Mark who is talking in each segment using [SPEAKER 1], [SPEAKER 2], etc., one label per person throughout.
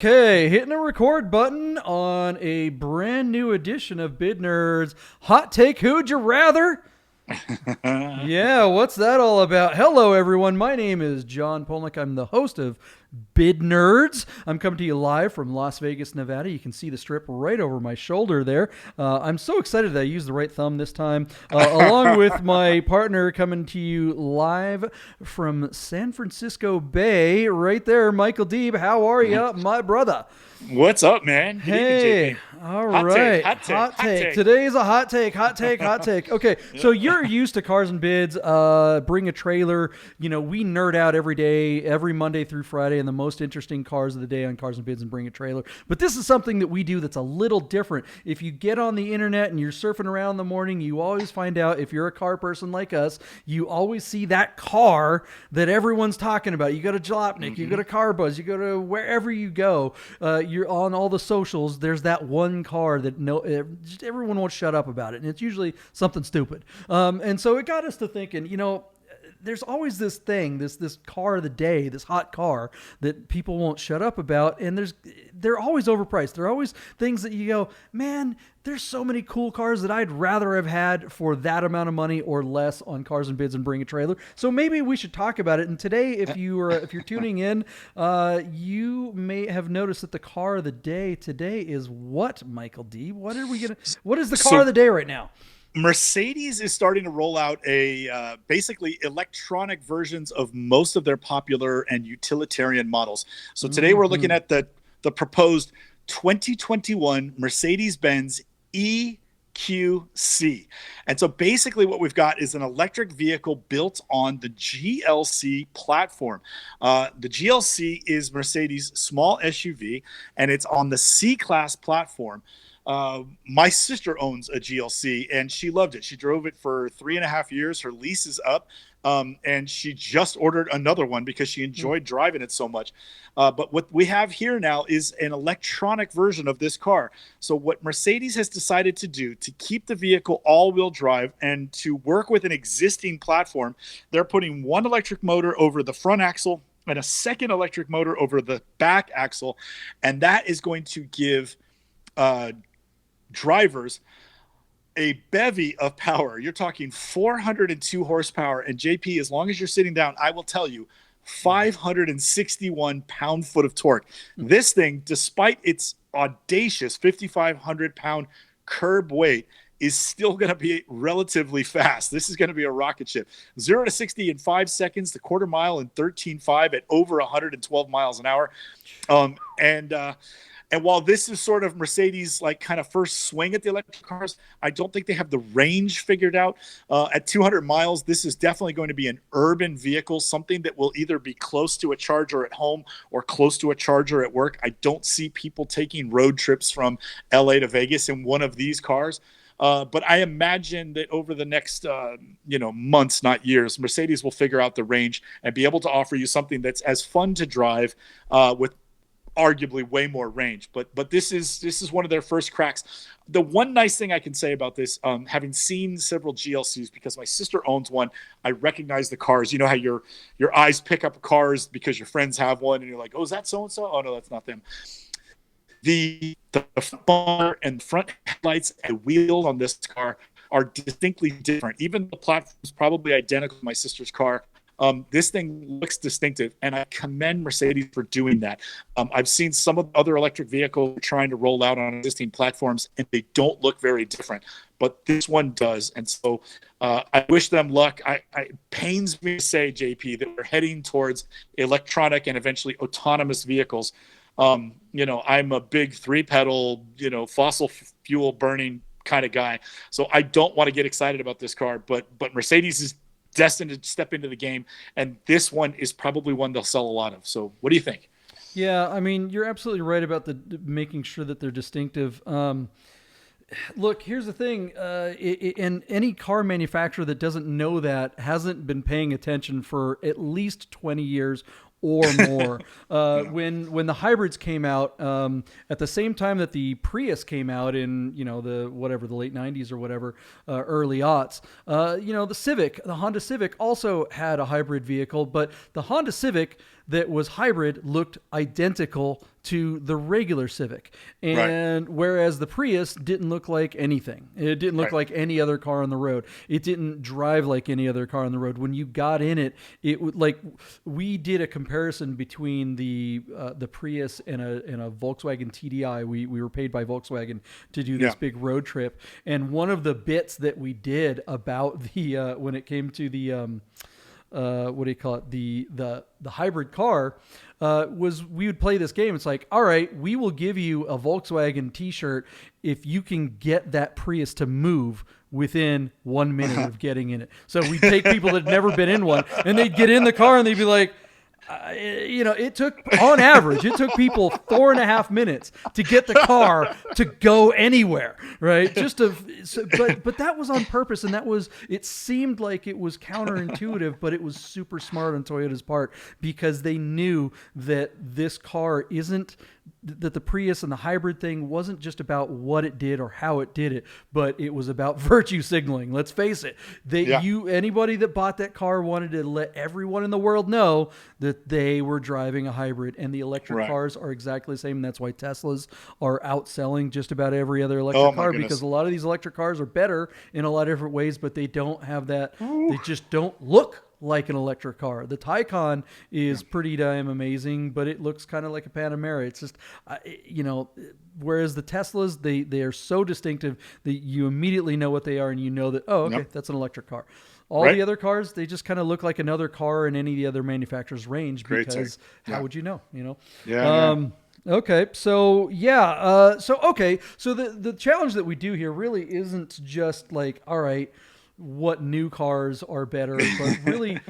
[SPEAKER 1] Okay, hitting the record button on a brand new edition of Bid Nerds Hot Take Who'd You Rather? Yeah, what's that all about? Hello, everyone. My name is John Polnick. I'm the host of Bid Nerds. I'm coming to you live from Las Vegas, Nevada. You can see the strip right over my shoulder there. I'm so excited that I used the right thumb this time, along with my partner coming to you live from San Francisco Bay, right there, Michael Deeb. How are you, my brother?
[SPEAKER 2] What's up, man? Good evening,
[SPEAKER 1] Hey,
[SPEAKER 2] JP.
[SPEAKER 1] all
[SPEAKER 2] Hot take,
[SPEAKER 1] right.
[SPEAKER 2] hot take,
[SPEAKER 1] Hot
[SPEAKER 2] hot
[SPEAKER 1] take.
[SPEAKER 2] take.
[SPEAKER 1] Today's a hot take, hot take, hot take. Okay, so
[SPEAKER 2] Yeah.
[SPEAKER 1] you're used to Cars and Bids. Bring a trailer. You know, we nerd out every day, every Monday through Friday, and the most interesting cars of the day on Cars and Bids and Bring a Trailer. But this is something that we do that's a little different. If you get on the internet and you're surfing around in the morning, you always find out, if you're a car person like us, you always see that car that everyone's talking about. You go to Jalopnik, you go to CarBuzz, you go to wherever you go, you're on all the socials. There's that one car that just everyone won't shut up about it, and it's usually something stupid. And so it got us to thinking, there's always this thing, this car of the day, this hot car that people won't shut up about, and they're always overpriced. They're always things that you go, man, there's so many cool cars that I'd rather have had for that amount of money or less on Cars and Bids and Bring a Trailer. So maybe we should talk about it. And today, if you're tuning in, you may have noticed that the car of the day today is what, Michael D? What is the car
[SPEAKER 2] So
[SPEAKER 1] of the day right now?
[SPEAKER 2] Mercedes is starting to roll out a basically electronic versions of most of their popular and utilitarian models. So today we're looking at the proposed 2021 Mercedes-Benz EQC. And so basically what we've got is an electric vehicle built on the GLC platform. The GLC is Mercedes' small SUV, and it's on the C-Class platform. My sister owns a GLC and she loved it. She drove it for 3.5 years. Her lease is up. And she just ordered another one because she enjoyed driving it so much. But what we have here now is an electronic version of this car. So what Mercedes has decided to do to keep the vehicle all-wheel drive and to work with an existing platform, they're putting one electric motor over the front axle and a second electric motor over the back axle. And that is going to give drivers a bevy of power. You're talking 402 horsepower. And JP, as long as you're sitting down, I will tell you 561 pound-foot of torque. This thing, despite its audacious 5,500 pound curb weight, is still going to be relatively fast. This is going to be a rocket ship. 0 to 60 in 5 seconds, the quarter mile in 13.5 at over 112 miles an hour. And while this is sort of Mercedes' like kind of first swing at the electric cars, I don't think they have the range figured out. At 200 miles, this is definitely going to be an urban vehicle, something that will either be close to a charger at home or close to a charger at work. I don't see people taking road trips from LA to Vegas in one of these cars. But I imagine that over the next, months, not years, Mercedes will figure out the range and be able to offer you something that's as fun to drive with arguably way more range, but this is one of their first cracks. The one nice thing I can say about this, having seen several GLCs, because my sister owns one, I recognize the cars. You know how your eyes pick up cars because your friends have one, and you're like, oh, is that so and so? Oh no, that's not them. The bumper and front headlights and wheels on this car are distinctly different. Even the platform is probably identical to my sister's car. This thing looks distinctive, and I commend Mercedes for doing that. I've seen some of the other electric vehicles trying to roll out on existing platforms, and they don't look very different, but this one does. And so I wish them luck. It pains me to say, JP, that we're heading towards electronic and eventually autonomous vehicles. I'm a big three-pedal, fossil fuel burning kind of guy, so I don't want to get excited about this car, but Mercedes is destined to step into the game, and this one is probably one they'll sell a lot of. So what do you think?
[SPEAKER 1] Yeah, I mean, you're absolutely right about the making sure that they're distinctive. Look, here's the thing. And any car manufacturer that doesn't know that hasn't been paying attention for at least 20 years or more.
[SPEAKER 2] Yeah.
[SPEAKER 1] When the hybrids came out, at the same time that the Prius came out in the late '90s or whatever, early aughts, the Honda Civic also had a hybrid vehicle, but the Honda Civic, that was hybrid looked identical to the regular Civic. And whereas the Prius didn't look like anything. It didn't look like any other car on the road. It didn't drive like any other car on the road. When you got in it, it would like, we did a comparison between the Prius and a Volkswagen TDi. We were paid by Volkswagen to do this big road trip. And one of the bits that we did about the when it came to the what do you call it, the hybrid car, was we would play this game. It's like, all right, we will give you a Volkswagen t-shirt if you can get that Prius to move within 1 minute of getting in it. So we take people that had never been in one, and they'd get in the car and they'd be like, it took, on average, it took people 4.5 minutes to get the car to go anywhere, right? But that was on purpose, and it seemed like it was counterintuitive, but it was super smart on Toyota's part, because they knew that this car that the Prius and the hybrid thing wasn't just about what it did or how it did it, but it was about virtue signaling. Let's face it. Anybody that bought that car wanted to let everyone in the world know that they were driving a hybrid, and the electric cars are exactly the same. And that's why Teslas are outselling just about every other electric car, because a lot of these electric cars are better in a lot of different ways, but they don't have that. Ooh. They just don't look like an electric car. The Taycan is pretty damn amazing, but it looks kind of like a Panamera. It's just, whereas the Teslas, they are so distinctive that you immediately know what they are, and you know that, that's an electric car. All the other cars, they just kind of look like another car in any of the other manufacturers' range, because how would you know? Okay. So so the challenge that we do here really isn't just like, all right, what new cars are better, but really,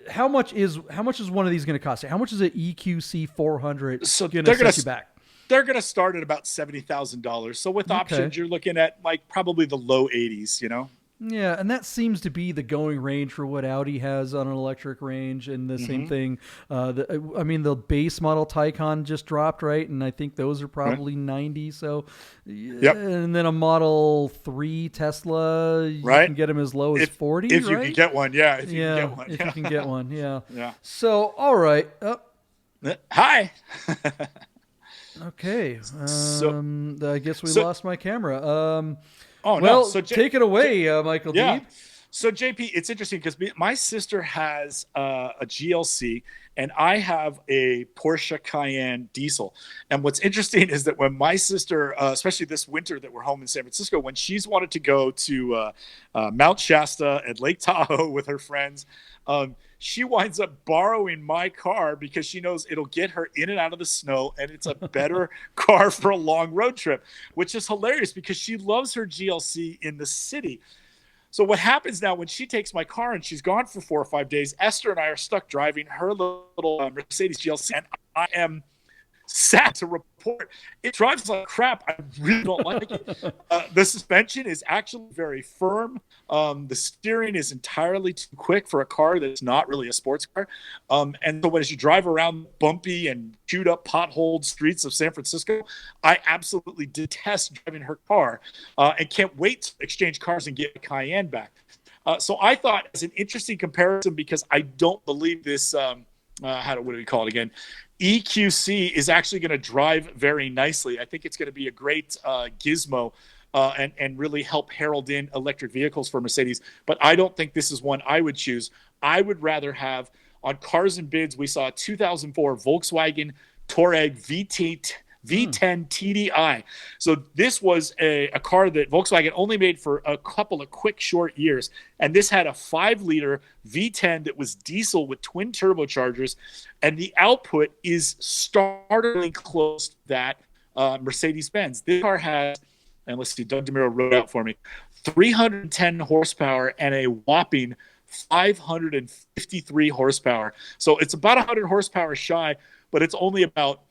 [SPEAKER 1] how much is one of these going to cost you? How much is an EQC 400 going to set you back?
[SPEAKER 2] They're going to start at about $70,000. So with options, you're looking at like probably the low 80s,
[SPEAKER 1] Yeah, and that seems to be the going range for what Audi has on an electric range, and the same thing. The base model Taycan just dropped, right? And I think those are probably 90. So, and then a Model 3 Tesla, you can get them as low as 40,
[SPEAKER 2] if you can get one, if you can get one.
[SPEAKER 1] If you can get one, yeah. So, all right.
[SPEAKER 2] Hi.
[SPEAKER 1] Okay. I guess we lost my camera. So take it away, Michael D.
[SPEAKER 2] So JP, it's interesting because my sister has a GLC and I have a Porsche Cayenne diesel. And what's interesting is that when my sister, especially this winter that we're home in San Francisco, when she's wanted to go to Mount Shasta and Lake Tahoe with her friends, she winds up borrowing my car because she knows it'll get her in and out of the snow, and it's a better car for a long road trip, which is hilarious because she loves her GLC in the city. So what happens now when she takes my car and she's gone for 4 or 5 days, Esther and I are stuck driving her little Mercedes GLC, and I am sad to report it drives like crap. I really don't like it. The suspension is actually very firm. The steering is entirely too quick for a car that's not really a sports car. And so as you drive around bumpy and chewed up potholed streets of San Francisco, I absolutely detest driving her car and can't wait to exchange cars and get a Cayenne back. So I thought it's an interesting comparison because I don't believe this, what do we call it again? EQC is actually going to drive very nicely. I think it's going to be a great gizmo and really help herald in electric vehicles for Mercedes. But I don't think this is one I would choose. I would rather have, on Cars and Bids, we saw a 2004 Volkswagen Touareg V10 TDi. So this was a car that Volkswagen only made for a couple of quick, short years. And this had a 5-liter V10 that was diesel with twin turbochargers. And the output is startlingly close to that Mercedes-Benz. This car has, and let's see, Doug DeMiro wrote out for me, 310 horsepower and a whopping 553 horsepower. So it's about 100 horsepower shy, but it's only about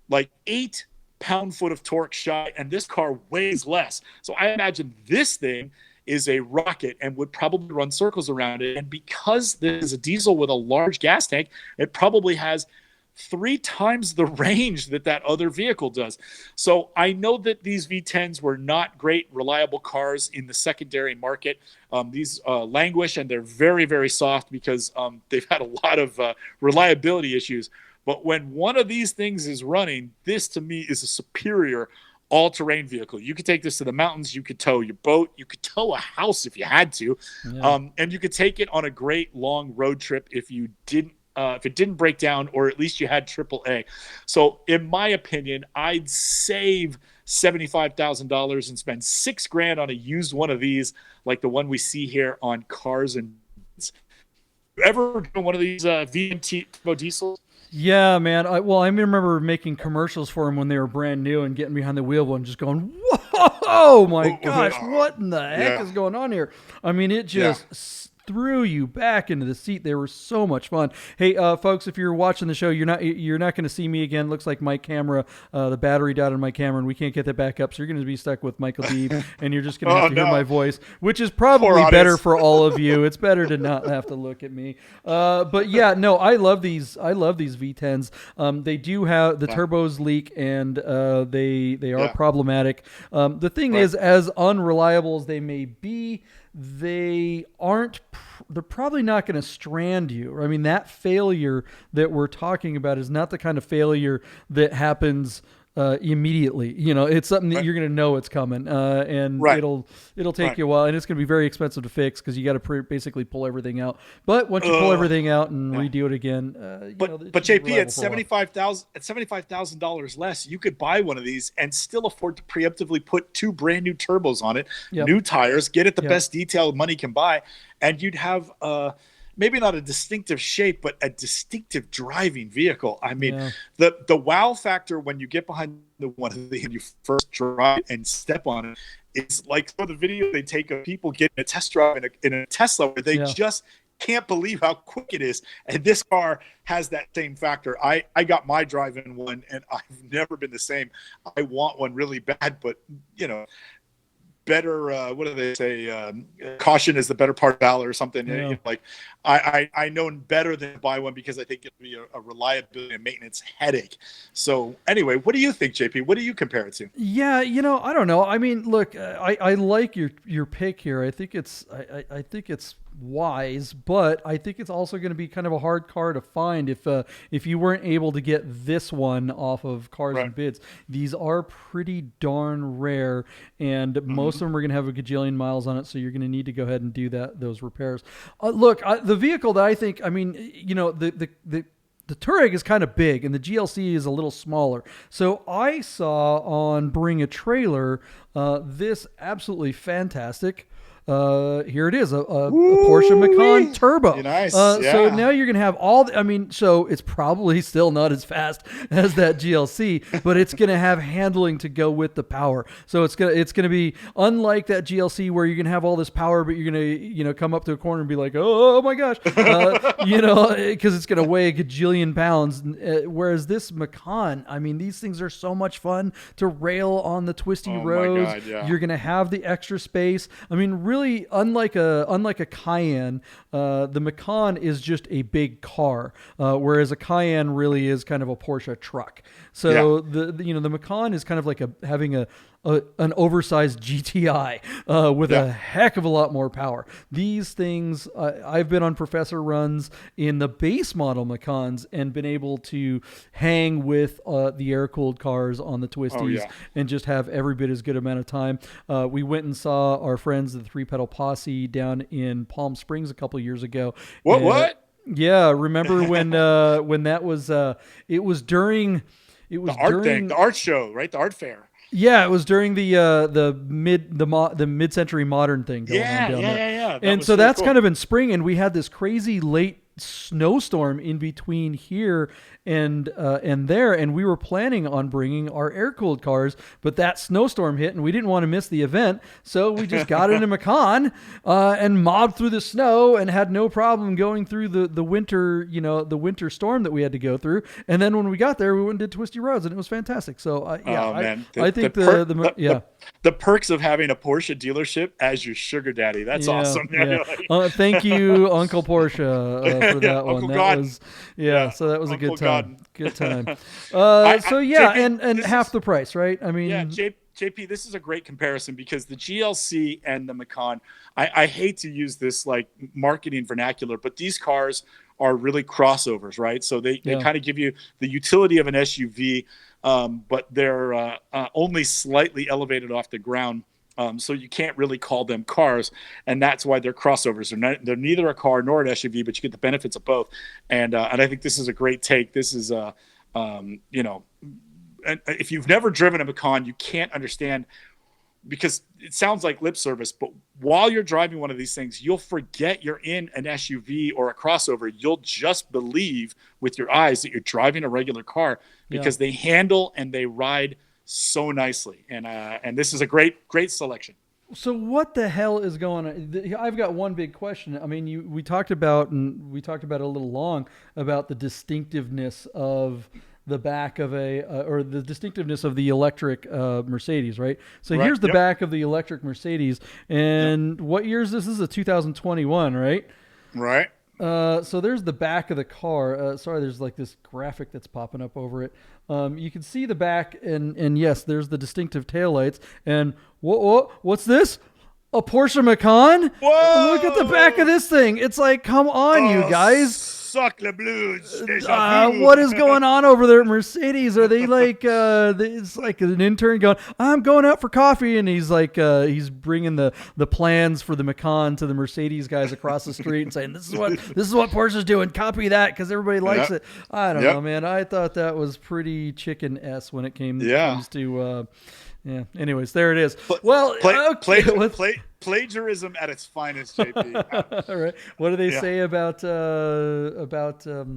[SPEAKER 2] like 8 pound-foot of torque shy, and this car weighs less. So I imagine this thing is a rocket and would probably run circles around it. And because this is a diesel with a large gas tank, it probably has 3 times the range that other vehicle does. So I know that these V10s were not great, reliable cars in the secondary market. These languish, and they're very, very soft because they've had a lot of reliability issues. But when one of these things is running, this to me is a superior all-terrain vehicle. You could take this to the mountains. You could tow your boat. You could tow a house if you had to.
[SPEAKER 1] Yeah.
[SPEAKER 2] And you could take it on a great long road trip if it didn't break down, or at least you had AAA. So in my opinion, I'd save $75,000 and spend $6,000 on a used one of these, like the one we see here on Cars and Bids. You ever done one of these VMT turbo diesels?
[SPEAKER 1] Yeah, man. I remember making commercials for them when they were brand new and getting behind the wheel and just going, whoa, my gosh, what in the heck is going on here? I mean, it just threw you back into the seat. They were so much fun. Hey, folks, if you're watching the show, you're not going to see me again. Looks like my camera, the battery died on my camera, and we can't get that back up. So you're going to be stuck with Michael Deeb, and you're just going to have to hear my voice, which is probably better for all of you. It's better to not have to look at me. But yeah, no, I love these. I love these V10s. They do have the turbos leak, and they are problematic. The thing is, as unreliable as they may be, they're probably not going to strand you. I mean, that failure that we're talking about is not the kind of failure that happens immediately. You know, it's something that you're going to know it's coming, and it'll take you a while, and it's going to be very expensive to fix because you got to basically pull everything out. But once you pull everything out and redo it again,
[SPEAKER 2] but JP, at $75,000 less, you could buy one of these and still afford to preemptively put 2 brand new turbos on it, new tires, get it the best detail money can buy, and you'd have maybe not a distinctive shape, but a distinctive driving vehicle. I mean, the wow factor when you get behind the one and you first drive and step on it, it's like for the video they take of people getting a test drive in a Tesla where they just can't believe how quick it is. And this car has that same factor. I got my drive-in one, and I've never been the same. I want one really bad, but you know, better what do they say, caution is the better part of valor or something. You know, like I know better than to buy one because I think it'll be a reliability and maintenance headache. So anyway, what do you think, JP? What do you compare it to?
[SPEAKER 1] Yeah, you know, I don't know. I mean, look, I like your pick here. I think it's wise, but I think it's also going to be kind of a hard car to find if you weren't able to get this one off of Cars and Bids. These are pretty darn rare, and most of them are going to have a gajillion miles on it, so you're going to need to go ahead and do those repairs. Look, the vehicle that I think, I mean, you know, the Touareg is kind of big and the GLC is a little smaller. So I saw on Bring a Trailer this absolutely fantastic. Here it is, a Porsche Macan Turbo.
[SPEAKER 2] Nice.
[SPEAKER 1] So now you're going to have so it's probably still not as fast as that GLC, but it's going to have handling to go with the power. So it's going to be unlike that GLC where you're going to have all this power, but you're going to, you know, come up to a corner and be like, oh my gosh, you know, because it's going to weigh a gajillion pounds. Whereas this Macan, I mean, these things are so much fun to rail on the twisty roads.
[SPEAKER 2] My God, yeah.
[SPEAKER 1] You're going to have the extra space. I mean, really, unlike a Cayenne, the Macan is just a big car, whereas a Cayenne really is kind of a Porsche truck. So the Macan is kind of like having an oversized GTI with a heck of a lot more power. These things, I've been on professor runs in the base model Macans and been able to hang with the air-cooled cars on the twisties and just have every bit as good amount of time. We went and saw our friends, the Three Pedal Posse, down in Palm Springs a couple years ago.
[SPEAKER 2] What?
[SPEAKER 1] Yeah, remember when that was? It was during. It was
[SPEAKER 2] the art show, right? The art fair.
[SPEAKER 1] Yeah, it was during the mid-century modern thing going on down there.
[SPEAKER 2] Yeah.
[SPEAKER 1] And so that's kind of in spring, and we had this crazy late snowstorm in between here and there, and we were planning on bringing our air-cooled cars, but that snowstorm hit, and we didn't want to miss the event, so we just got in a Macan and mobbed through the snow and had no problem going through the winter, you know, the winter storm that we had to go through. And then when we got there, we went and did twisty roads, and it was fantastic. So I think
[SPEAKER 2] the perks of having a Porsche dealership as your sugar daddy. That's awesome.
[SPEAKER 1] Yeah. Thank you, Uncle Porsche, for that one.
[SPEAKER 2] Uncle
[SPEAKER 1] That
[SPEAKER 2] Gordon.
[SPEAKER 1] was, yeah, so that was a
[SPEAKER 2] Uncle
[SPEAKER 1] good time.
[SPEAKER 2] Gordon.
[SPEAKER 1] Good time.
[SPEAKER 2] I-
[SPEAKER 1] So yeah,
[SPEAKER 2] JP,
[SPEAKER 1] and
[SPEAKER 2] this
[SPEAKER 1] half
[SPEAKER 2] is-
[SPEAKER 1] the price, right? I mean,
[SPEAKER 2] Yeah, JP, this is a great comparison because the GLC and the Macan, I hate to use this like marketing vernacular, but these cars are really crossovers, right? So they
[SPEAKER 1] Yeah.
[SPEAKER 2] kind of give you the utility of an SUV, but they're only slightly elevated off the ground. So you can't really call them cars, and that's why they're crossovers. They're neither a car nor an SUV, but you get the benefits of both. And I think this is a great take. This is you know, and if you've never driven a Macan, you can't understand, because it sounds like lip service, but while you're driving one of these things, you'll forget you're in an SUV or a crossover. You'll just believe with your eyes that you're driving a regular car because they handle and they ride so nicely. And this is a great selection.
[SPEAKER 1] so what the hell is going on? I've got one big question. I mean, we talked about it a little long about the distinctiveness of the back of or the distinctiveness of the electric Mercedes, right? So
[SPEAKER 2] Right,
[SPEAKER 1] here's the
[SPEAKER 2] yep.
[SPEAKER 1] back of the electric Mercedes, and what year is this? This is a 2021, right?
[SPEAKER 2] Right.
[SPEAKER 1] So there's the back of the car. Sorry, there's like this graphic that's popping up over it. You can see the back, and yes, there's the distinctive taillights. And what's this? A Porsche Macan?
[SPEAKER 2] Whoa!
[SPEAKER 1] Look at the back of this thing. It's like, come on, you guys.
[SPEAKER 2] Suck le blues. Deja vu.
[SPEAKER 1] What is going on over there at Mercedes? Are they like, it's like an intern going, I'm going out for coffee. And he's like, he's bringing the plans for the Macan to the Mercedes guys across the street and saying, this is what Porsche's doing. Copy that because everybody likes it. I don't know, man. I thought that was pretty chicken-esque when it comes to, yeah. Anyways, there it is.
[SPEAKER 2] Plagiarism at its finest, JP.
[SPEAKER 1] All right. What do they say about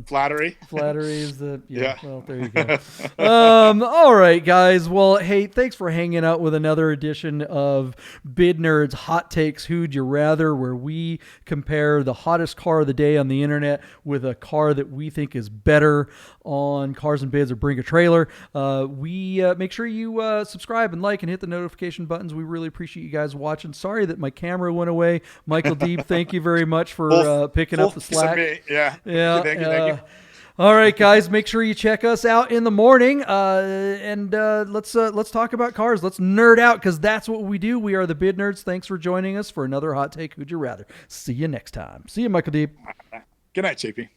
[SPEAKER 2] flattery?
[SPEAKER 1] Flattery is the
[SPEAKER 2] Yeah.
[SPEAKER 1] Well, there you go. All right, guys. Well, hey, thanks for hanging out with another edition of Bid Nerds Hot Takes Who'd You Rather, where we compare the hottest car of the day on the internet with a car that we think is better on Cars and Bids or Bring a Trailer. We make sure you subscribe and like and hit the notification buttons. We really appreciate you guys watching. Sorry that my camera went away. Michael Deeb, thank you very much for picking up the slack.
[SPEAKER 2] Yeah.
[SPEAKER 1] Yeah.
[SPEAKER 2] Thank you.
[SPEAKER 1] All right, guys, make sure you check us out in the morning, and let's talk about cars. Let's nerd out because that's what we do. We are the Bid Nerds. Thanks for joining us for another Hot Take Who'd You Rather. See you next time. See you, Michael Deeb.
[SPEAKER 2] Good night, JP.